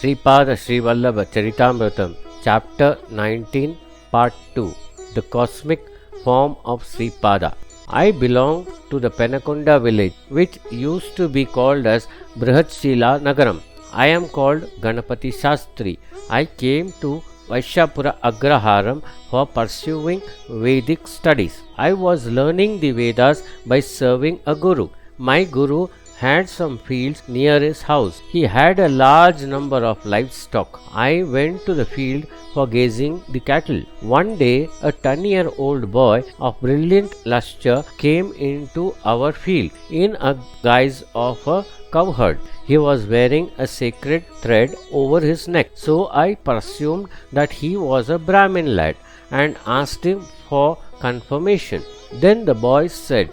Sripada Srivallabha Charithamrutham, Chapter 19, Part 2, The Cosmic Form of Sripada. I belong to the Penakunda village, which used to be called as Brihatshila Nagaram. I am called Ganapati Shastri. I came to Vaishyapura Agraharam for pursuing Vedic studies. I was learning the Vedas by serving a guru. My guru had some fields near his house. He had a large number of livestock. I went to the field for gazing the cattle. One day, a 10-year-old boy of brilliant lustre came into our field in a guise of a cowherd. He was wearing a sacred thread over his neck, so I presumed that he was a Brahmin lad and asked him for confirmation. Then the boy said,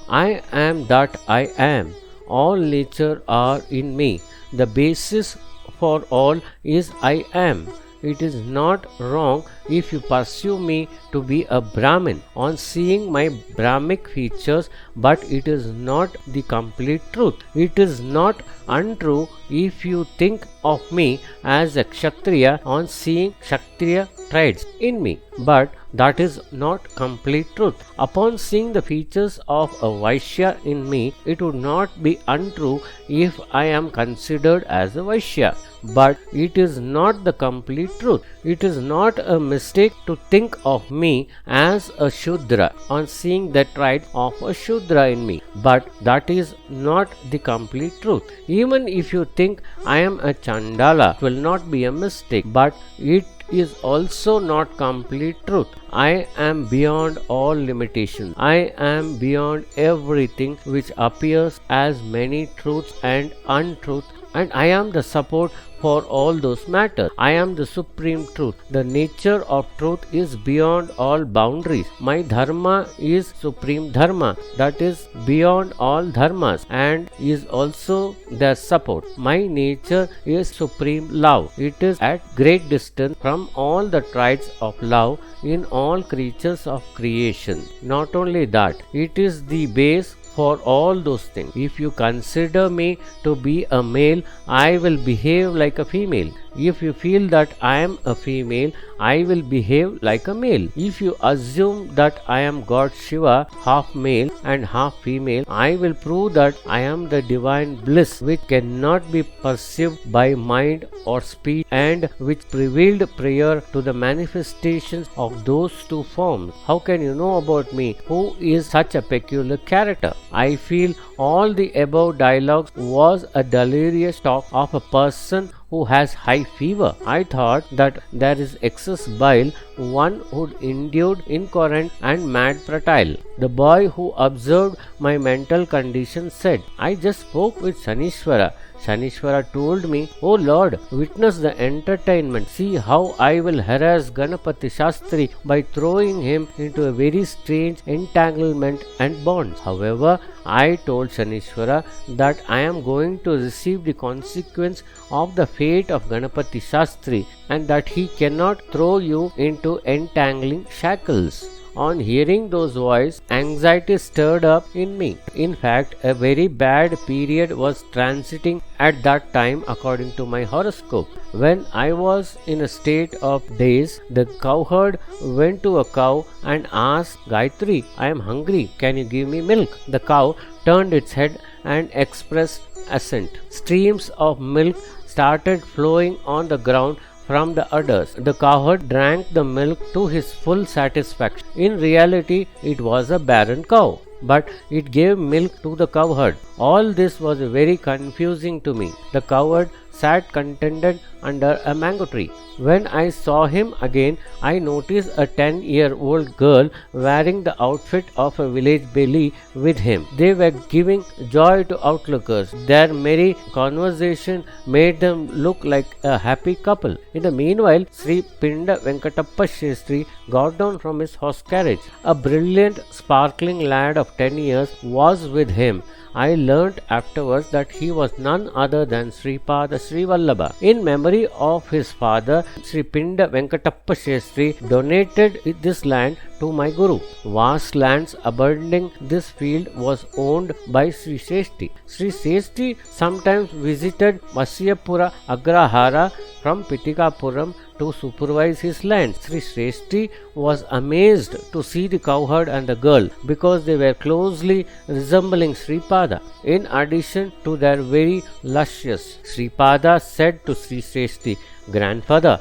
"I am that I am. All nature are in me. The basis for all is I am. It is not wrong if you pursue me to be a Brahmin on seeing my Brahmic features, but it is not the complete truth. It is not untrue if you think of me as a Kshatriya on seeing Kshatriya traits in me, but that is not complete truth. Upon seeing the features of a Vaishya in me, it would not be untrue if I am considered as a Vaishya, but it is not the complete truth. It is not a mistake to think of me as a Shudra on seeing the trait of a Shudra in me, but that is not the complete truth. Even if you think I am a Chandala, it will not be a mistake, but it is also not complete truth. I am beyond all limitations. I am beyond everything which appears as many truths and untruths, and I am the support for all those matters. I am the supreme truth. The nature of truth is beyond all boundaries. My dharma is supreme dharma, that is beyond all dharmas and is also their support. My nature is supreme love. It is at great distance from all the traits of love in all creatures of creation. Not only that, it is the base for all those things. If you consider me to be a male, I will behave like a female. If you feel that I am a female, I will behave like a male. If you assume that I am God Shiva, half male and half female, I will prove that I am the divine bliss which cannot be perceived by mind or speech and which prevailed prior to the manifestations of those two forms. How can you know about me, who is such a peculiar character? I feel all the above dialogues was a delirious talk of a person who has high fever. I thought that there is excess bile, one would induce incoherent and mad prattle. The boy who observed my mental condition said, "I just spoke with Shanishwara. Shanishwara told me, "Oh Lord, witness the entertainment. See how I will harass Ganapati Shastri by throwing him into a very strange entanglement and bonds." However, I told Shanishwara that I am going to receive the consequence of the fate of Ganapati Shastri and that he cannot throw you into entangling shackles. On hearing those voices, anxiety stirred up in me. In fact, a very bad period was transiting at that time according to my horoscope. When I was in a state of daze, the cowherd went to a cow and asked, "Gayatri, I am hungry. Can you give me milk?" The cow turned its head and expressed assent. Streams of milk started flowing on the ground from the udders. The cowherd drank the milk to his full satisfaction. In reality, it was a barren cow, but it gave milk to the cowherd. All this was very confusing to me. The cowherd sat contented under a mango tree. When I saw him again, I noticed a 10-year-old girl wearing the outfit of a village belle with him. They were giving joy to outlookers. Their merry conversation made them look like a happy couple. In the meanwhile, Sri Pinda Venkatappa Shastri got down from his horse carriage. A brilliant, sparkling lad of 10 years was with him. I learnt afterwards that he was none other than Sripada Srivallabha. In memory memory of his father, Sripinda Venkatappa Shestri, donated this land to my Guru. Vast lands abounding this field was owned by Sri Srishti. Sri Srishti sometimes visited Vasyapura Agrahara from Pitikapuram to supervise his land. Sri Srishti was amazed to see the cowherd and the girl because they were closely resembling Sripada. In addition to their very luscious, Sripada said to Sri Srishti, "Grandfather,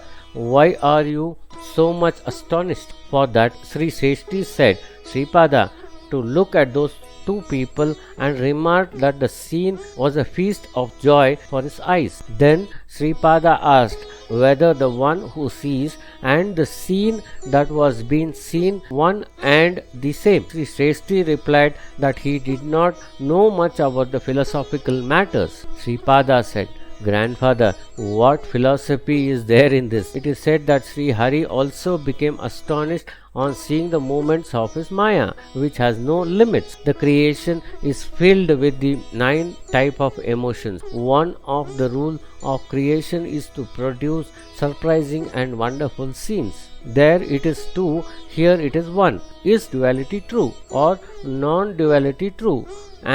why are you so much astonished?" For that, Sri Srishti said, "Sripada, to look at those two people," and remarked that the scene was a feast of joy for his eyes. Then Sripada asked whether the one who sees and the scene that was being seen one and the same. Sri Srishti replied that he did not know much about the philosophical matters. Sripada said, "Grandfather, what philosophy is there in this?" It is said that Sri Hari also became astonished on seeing the movements of his Maya, which has no limits. The creation is filled with the 9 types of emotions. One of the rules of creation is to produce surprising and wonderful scenes. There it is 2, here it is 1. Is duality true or non-duality true?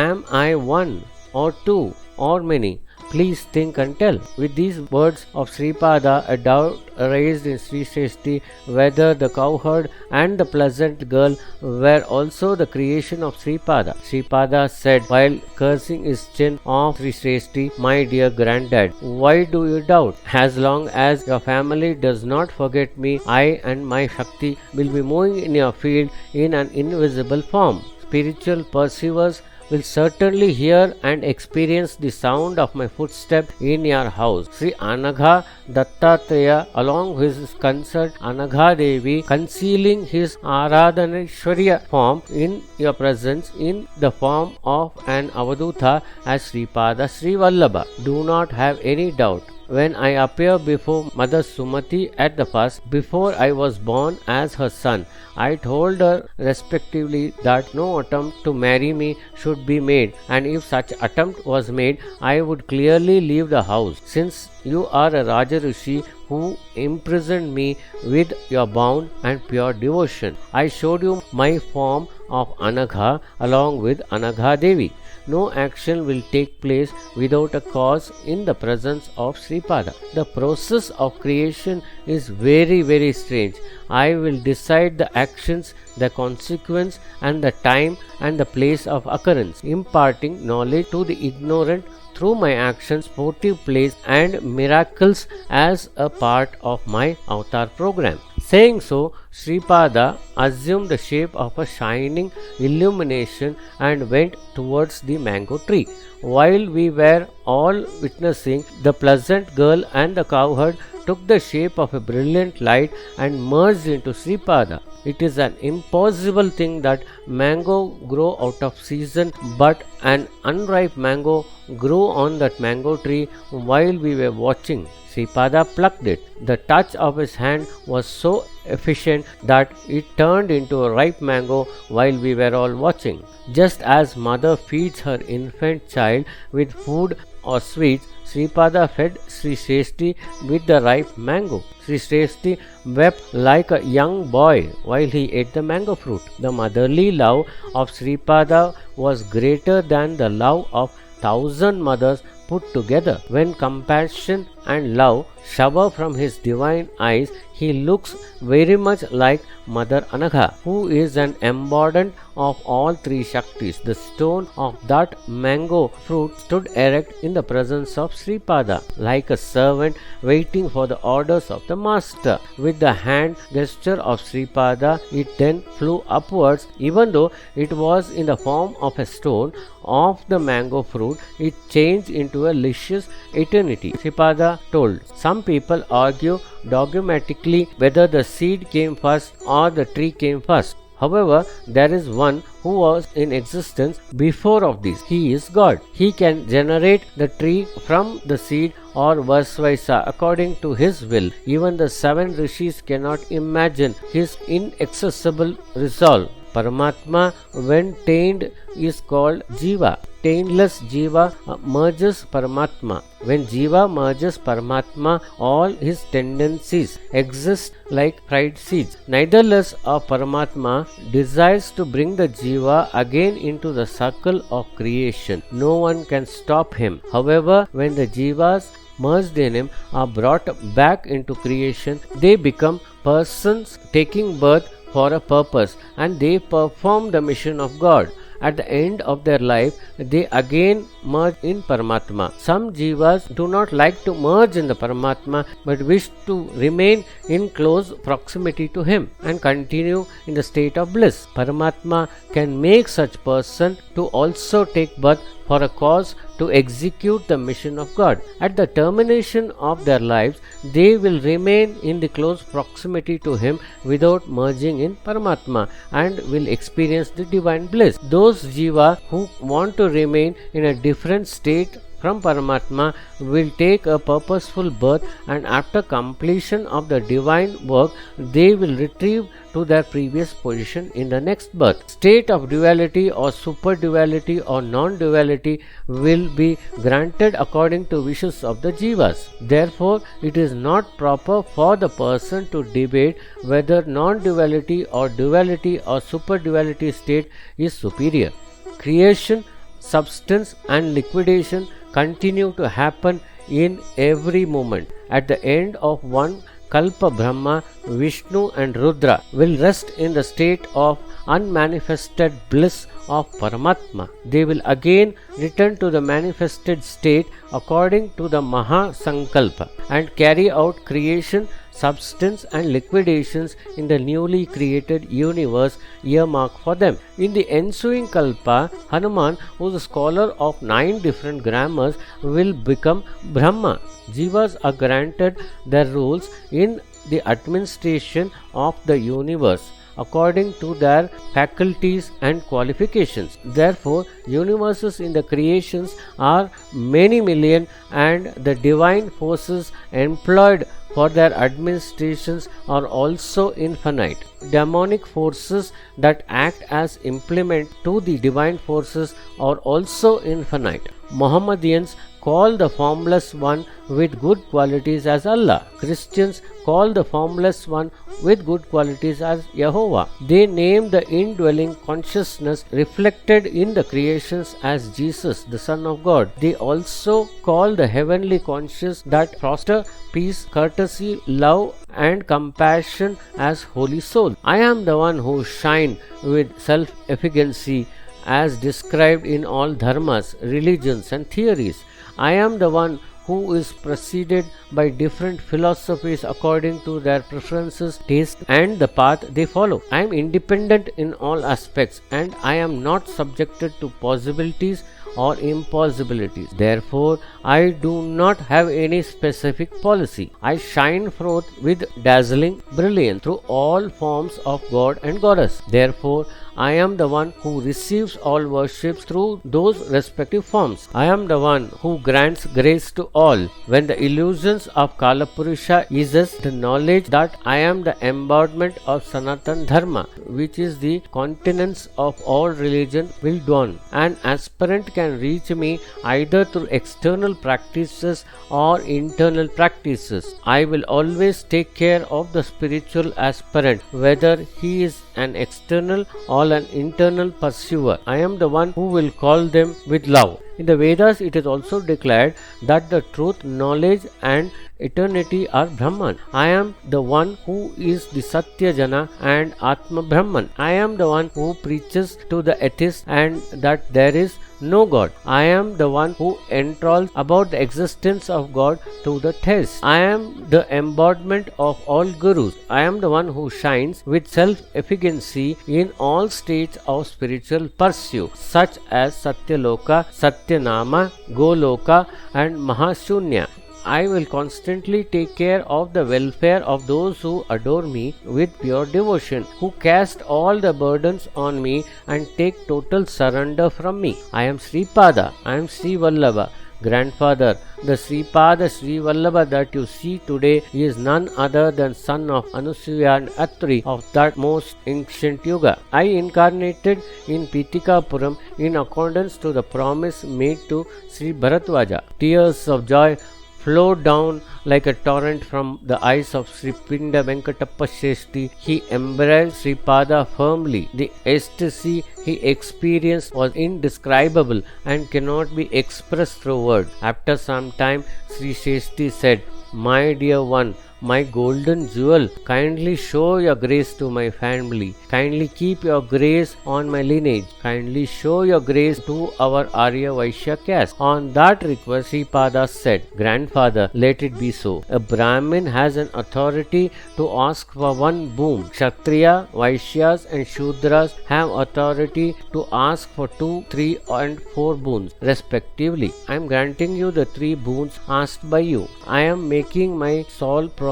Am I 1 or 2 or many? Please think and tell. With these words of Sripada, a doubt raised in Sri Srishti whether the cowherd and the pleasant girl were also the creation of Sripada. Sripada said while cursing his chin of Sri Srishti, "My dear granddad, why do you doubt? As long as your family does not forget me, I and my Shakti will be moving in your field in an invisible form. Spiritual perceivers will certainly hear and experience the sound of my footstep in your house." Sri Anagha Dattatreya, along with his consort Anagha Devi, concealing his Aradhaneshwarya form in your presence in the form of an Avaduta as Sripada Srivallabha. Do not have any doubt. When I appear before Mother Sumati at the first, before I was born as her son, I told her respectively that no attempt to marry me should be made, and if such attempt was made, I would clearly leave the house. Since you are a Raja Rishi who imprisoned me with your bound and pure devotion, I showed you my form of Anagha along with Anagha Devi. No action will take place without a cause in the presence of Sripada. The process of creation is very strange. I will decide the actions, the consequence, and the time and the place of occurrence, imparting knowledge to the ignorant through my actions, sportive plays, and miracles as a part of my avatar program. Saying so, Sripada assumed the shape of a shining illumination and went towards the mango tree. While we were all witnessing, the pleasant girl and the cowherd took the shape of a brilliant light and merged into Sripada. It is an impossible thing that mango grow out of season, but an unripe mango grew on that mango tree while we were watching. Sripada plucked it. The touch of his hand was so efficient that it turned into a ripe mango while we were all watching. Just as mother feeds her infant child with food or sweets, Sripada fed Sri Srishti with the ripe mango. Sri Srishti wept like a young boy while he ate the mango fruit. The motherly love of Sripada was greater than the love of 1,000 mothers put together. When compassion and love shower from his divine eyes, he looks very much like Mother Anagha, who is an embodiment of all 3 Shaktis. The stone of that mango fruit stood erect in the presence of Sripada, like a servant waiting for the orders of the master. With the hand gesture of Sripada, it then flew upwards. Even though it was in the form of a stone of the mango fruit, it changed into a luscious eternity. Sripada told, "Some people argue dogmatically whether the seed came first or the tree came first. However, there is one who was in existence before of this. He is God. He can generate the tree from the seed or vice versa according to his will. Even the 7 rishis cannot imagine his inaccessible resolve. Paramatma, when tainted, is called Jiva. Taintless Jiva merges Paramatma. When Jiva merges Paramatma, all his tendencies exist like fried seeds. Neither less of Paramatma desires to bring the Jiva again into the circle of creation. No one can stop him. However, when the Jivas merged in him are brought back into creation, they become persons taking birth for a purpose, and they perform the mission of God. At the end of their life, they again merge in Paramatma. Some Jivas do not like to merge in the Paramatma but wish to remain in close proximity to him and continue in the state of bliss. Paramatma can make such person to also take birth for a cause to execute the mission of God. At the termination of their lives, they will remain in the close proximity to him without merging in Paramatma and will experience the divine bliss. Those Jiva who want to remain in a different state from Paramatma will take a purposeful birth, and after completion of the divine work, they will retrieve to their previous position in the next birth. State of duality or super duality or non-duality will be granted according to wishes of the Jivas. Therefore, it is not proper for the person to debate whether non-duality or duality or super duality state is superior. Creation, substance and liquidation continue to happen in every moment. At the end of one Kalpa, Brahma, Vishnu and Rudra will rest in the state of unmanifested bliss of Paramatma. They will again return to the manifested state according to the Maha Sankalpa and carry out creation, substance and liquidations in the newly created universe earmarked for them. In the ensuing Kalpa, Hanuman, who is a scholar of 9 different grammars, will become Brahma. Jivas are granted their rules in the administration of the universe according to their faculties and qualifications. Therefore, universes in the creations are many million, and the divine forces employed for their administrations are also infinite. Demonic forces that act as implement to the divine forces are also infinite. Mohammedans call the formless one with good qualities as Allah. Christians call the formless one with good qualities as Jehovah. They name the indwelling consciousness reflected in the creations as Jesus, the Son of God. They also call the heavenly conscious that foster peace, courtesy, love and compassion as Holy Soul. I am the one who shine with self-efficacy as described in all dharmas, religions and theories. I am the one who is preceded by different philosophies according to their preferences, taste and the path they follow. I am independent in all aspects, and I am not subjected to possibilities or impossibilities. Therefore, I do not have any specific policy. I shine forth with dazzling brilliance through all forms of God and Goddess. Therefore, I am the one who receives all worships through those respective forms. I am the one who grants grace to all. When the illusions of Kalapurusha eases, the knowledge that I am the embodiment of Sanatan Dharma, which is the continence of all religion, will dawn. An aspirant can reach me either through external practices or internal practices. I will always take care of the spiritual aspirant, whether he is an external or an internal pursuer. I am the one who will call them with love. In the Vedas, it is also declared that the truth, knowledge and eternity are Brahman. I am the one who is the Satya Jana and Atma Brahman. I am the one who preaches to the atheist and that there is no God. I am the one who enthralls about the existence of God to the theist. I am the embodiment of all gurus. I am the one who shines with self-efficacy in all states of spiritual pursuit, such as Satyaloka, Satyanama, Goloka and Mahashunya. I will constantly take care of the welfare of those who adore me with pure devotion, who cast all the burdens on me and take total surrender from me. I am Sripada, I am Srivallabha, Grandfather, the Sripada Srivallabha that you see today is none other than son of Anusuya and Atri of that most ancient yuga. I incarnated in Pitikapuram in accordance to the promise made to Sri Bharatwaja. Tears of joy flowed down like a torrent from the eyes of Sri Pinda Venkatappa Shresti. He embraced Sripada firmly. The ecstasy he experienced was indescribable and cannot be expressed through words. After some time, Sri Shresti said, "My dear one, my golden jewel, kindly show your grace to my family. Kindly keep your grace on my lineage. Kindly show your grace to our Arya Vaishya caste." On that request, Sripada said, "Grandfather, let it be so. A Brahmin has an authority to ask for one boon. Kshatriya, Vaishyas and Shudras have authority to ask for 2, 3 and 4 boons respectively. I am granting you the 3 boons asked by you. I am making my soul promise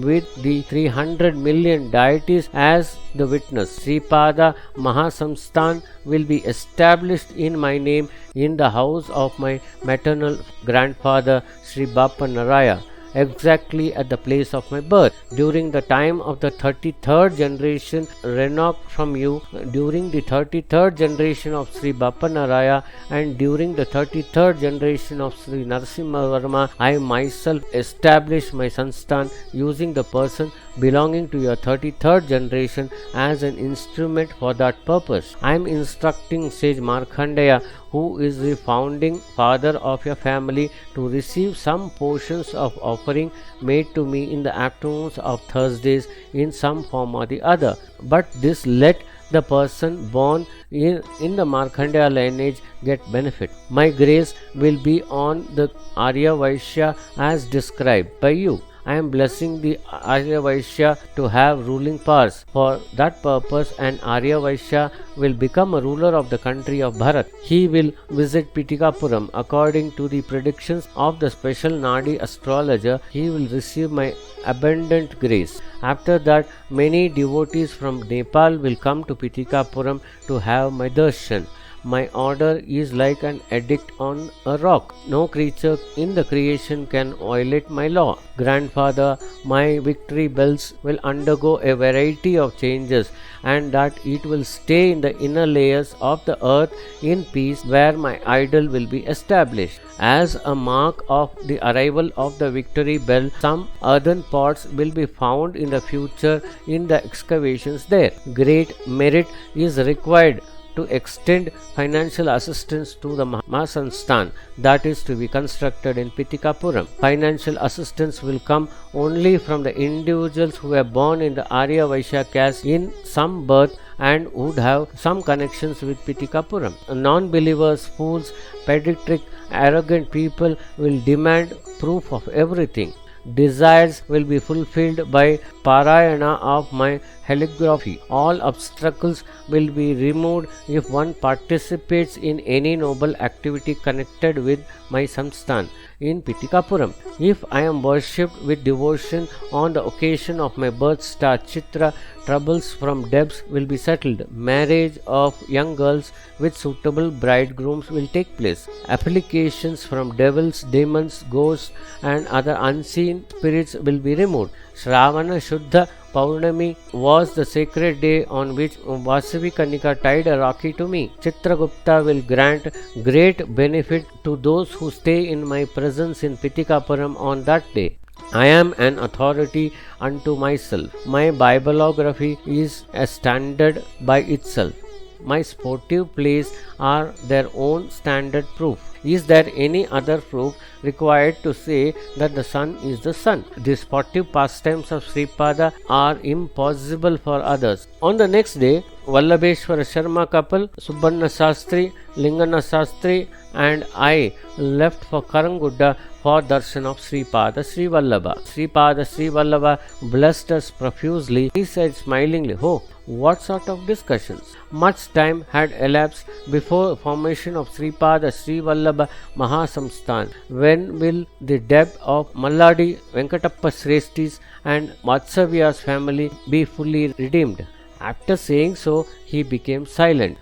with the 300 million deities as the witness. Sripada Mahasamsthan will be established in my name in the house of my maternal grandfather Sri Bappa Naraya, exactly at the place of my birth. During the time of the 33rd generation Renok from you, during the 33rd generation of Sri Bappa Naraya, and during the 33rd generation of Sri Narasimhavarma, I myself established my Sanstan using the person belonging to your 33rd generation as an instrument for that purpose. I am instructing sage Markandeya, who is the founding father of your family, to receive some portions of offering made to me in the afternoons of Thursdays in some form or the other. But this let the person born in the Markandeya lineage get benefit. My grace will be on the Arya Vaishya as described by you. I am blessing the Arya Vaishya to have ruling powers. For that purpose, an Arya Vaishya will become a ruler of the country of Bharat. He will visit Pitikapuram. According to the predictions of the special Nadi astrologer, he will receive my abundant grace. After that, many devotees from Nepal will come to Pitikapuram to have my darshan. My order is like an edict on a rock. No creature in the creation can violate my law. Grandfather, my victory bells will undergo a variety of changes, and that it will stay in the inner layers of the earth in peace, where my idol will be established. As a mark of the arrival of the victory bell, some earthen pots will be found in the future in the excavations there. Great merit is required to extend financial assistance to the Mahasanstan that is to be constructed in Pitikapuram. Financial assistance will come only from the individuals who were born in the Arya Vaishya caste in some birth and would have some connections with Pitikapuram. Non-believers, fools, pedantic, arrogant people will demand proof of everything. Desires will be fulfilled by Parayana of my calligraphy. All obstacles will be removed if one participates in any noble activity connected with my Samsthan in Pitikapuram. If I am worshipped with devotion on the occasion of my birth star Chitra, troubles from debts will be settled. Marriage of young girls with suitable bridegrooms will take place. Applications from devils, demons, ghosts and other unseen spirits will be removed. Shravana Shuddha Paurnami was the sacred day on which Vasavi Kanika tied a Rakhi to me. Chitragupta will grant great benefit to those who stay in my presence in Pitikapuram on that day. I am an authority unto myself. My bibliography is a standard by itself. My sportive plays are their own standard proof. Is there any other proof required to say that the sun is the sun? The sportive pastimes of Sripada are impossible for others. On the next day, Vallabheshwara Sharma couple, Subbanna Sastri, Lingana Sastri and I left for Karangudda for darshan of Sripada Srivallabha. Sripada Srivallabha blessed us profusely. He said smilingly, "Oh, what sort of discussions?" Much time had elapsed before formation of Sripada Srivallabha Mahasamsthan. When will the debt of Malladi Venkatappa Shresti's and Vatsaviya's family be fully redeemed? After saying so, he became silent.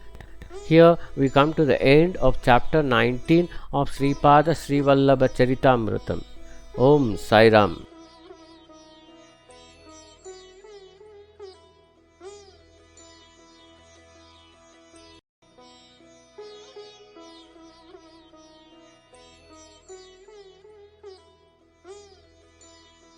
Here we come to the end of chapter 19 of Sripada Srivallabha Charithamrutham. Om Sai Ram.